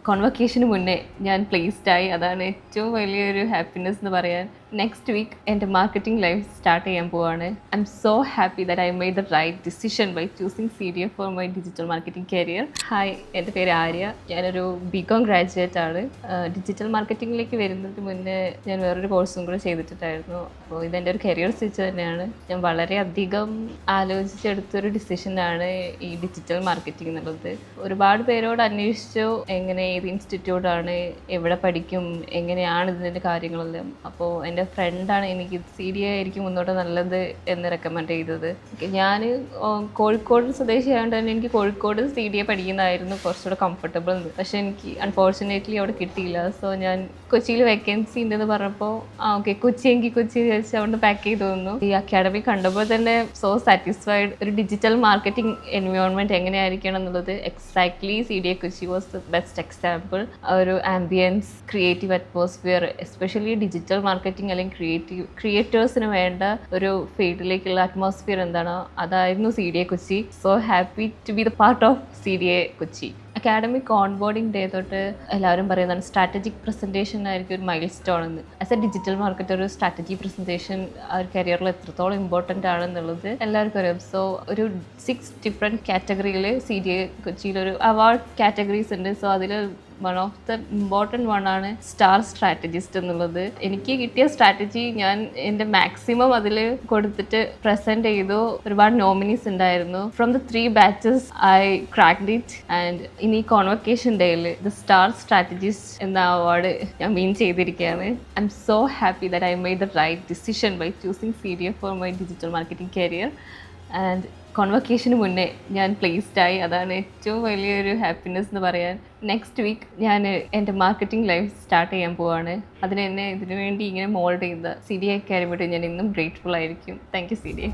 കോൺവക്കേഷന് മുന്നേ ഞാൻ പ്ലേസ്ഡായി. അതാണ് ഏറ്റവും വലിയൊരു ഹാപ്പിനെസ് എന്ന് പറയാൻ. നെക്സ്റ്റ് വീക്ക് എൻ്റെ മാർക്കറ്റിംഗ് ലൈഫ് സ്റ്റാർട്ട് ചെയ്യാൻ പോവാണ്. I M so happy that I made the right decision by choosing CDA for my digital marketing career. Hi, എൻ്റെ പേര് ആര്യ. ഞാനൊരു BCom ഗ്രാജുവേറ്റ് ആണ്. ഡിജിറ്റൽ മാർക്കറ്റിംഗിലേക്ക് വരുന്നതിന് മുന്നേ ഞാൻ വേറൊരു കോഴ്സും കൂടെ ചെയ്തിട്ടുണ്ടായിരുന്നു. അപ്പോൾ ഇതെൻ്റെ ഒരു കരിയർ സ്വിച്ച് തന്നെയാണ്. ഞാൻ വളരെയധികം ആലോചിച്ചെടുത്തൊരു ഡിസിഷനാണ് ഈ ഡിജിറ്റൽ മാർക്കറ്റിംഗ് എന്നുള്ളത്. ഒരുപാട് പേരോട് അന്വേഷിച്ചു എങ്ങനെ, ഏത് ഇൻസ്റ്റിറ്റ്യൂട്ടാണ്, എവിടെ പഠിക്കും, എങ്ങനെയാണ് ഇതിൻ്റെ കാര്യങ്ങളെല്ലാം. അപ്പോൾ എൻ്റെ ഫ്രണ്ടാണ് എനിക്ക് CDA ആയിരിക്കും മുന്നോട്ട് നല്ലത് എന്ന് റെക്കമെൻഡ് ചെയ്തത്. ഞാൻ കോഴിക്കോട് സ്വദേശിയായതുകൊണ്ട് തന്നെ എനിക്ക് കോഴിക്കോട് CDA പഠിക്കുന്നതായിരുന്നു കുറച്ചുകൂടെ കംഫർട്ടബിൾ എന്ന്. പക്ഷേ എനിക്ക് അൺഫോർച്ചുനേറ്റ്ലി അവിടെ കിട്ടിയില്ല. സോ ഞാൻ കൊച്ചിയിൽ വേക്കൻസി ഉണ്ടെന്ന് പറഞ്ഞപ്പോൾ ഓക്കെ, കൊച്ചി എങ്കിൽ കൊച്ചി വിചാരിച്ച് അവിടെ പാക്ക് ചെയ്ത് തന്നു. ഈ അക്കാഡമി കണ്ടപ്പോൾ തന്നെ സോ സാറ്റിസ്ഫൈഡ്. ഒരു ഡിജിറ്റൽ മാർക്കറ്റിംഗ് എൻവയോൺമെൻറ്റ് എങ്ങനെയായിരിക്കണം എന്നുള്ളത് exactly CDA Kochi was the best example. ഒരു ambience, creative atmosphere, especially digital marketing അല്ലെങ്കിൽ ക്രിയേറ്റേഴ്സിന് വേണ്ട ഒരു ഫീൽഡിലേക്കുള്ള അറ്റ്മോസ്ഫിയർ എന്താണോ അതായിരുന്നു CDA Kochi. So happy to be the part of CDA Kochi. Academic onboarding day തൊട്ട് എല്ലാവരും പറയുന്നതാണ് സ്ട്രാറ്റജിക് പ്രസൻറ്റേഷൻ ആയിരിക്കും ഒരു മൈൽ സ്റ്റോൺ എന്ന്. ആസ് എ ഡിജിറ്റൽ മാർക്കറ്റർ ഒരു സ്ട്രാറ്റജി പ്രസൻറ്റേഷൻ ആ ഒരു കരിയറിൽ എത്രത്തോളം ഇമ്പോർട്ടൻ്റ് ആണെന്നുള്ളത് എല്ലാവർക്കും അറിയാം. സോ ഒരു 6 ഡിഫറെൻറ്റ് കാറ്റഗറിയിൽ CDA കൊച്ചിയിലൊരു അവാർഡ് കാറ്റഗറീസ് ഉണ്ട്. സോ അതിൽ one of the important one ആണ് സ്റ്റാർ സ്ട്രാറ്റജിസ്റ്റ് എന്നുള്ളത്. എനിക്ക് കിട്ടിയ സ്ട്രാറ്റജി ഞാൻ എൻ്റെ മാക്സിമം അതിൽ കൊടുത്തിട്ട് പ്രസൻറ്റ് ചെയ്തു. ഒരുപാട് നോമിനീസ് ഉണ്ടായിരുന്നു. From the 3 batches I cracked it. And ഇനി കോൺവക്കേഷൻ ഡേയിൽ ദ സ്റ്റാർ സ്ട്രാറ്റജിസ്റ്റ് എന്ന അവാർഡ് ഞാൻ വിൻ ചെയ്തിരിക്കുകയാണ്. I M so happy that I made the right decision by choosing CDA for my digital marketing career. ആൻഡ് കോൺവക്കേഷന് മുന്നേ ഞാൻ പ്ലേസ്ഡായി. അതാണ് ഏറ്റവും വലിയൊരു ഹാപ്പിനെസ് എന്ന് പറയാൻ. നെക്സ്റ്റ് വീക്ക് ഞാൻ എൻ്റെ മാർക്കറ്റിംഗ് ലൈഫ് സ്റ്റാർട്ട് ചെയ്യാൻ പോവാണ്. ഇതിനു വേണ്ടി ഇങ്ങനെ മോൾഡ് ചെയ്ത CDA അക്കാഡമിയോട് ഞാൻ ഇന്നും ഗ്രേറ്റ്ഫുൾ ആയിരിക്കും. Thank you CDA.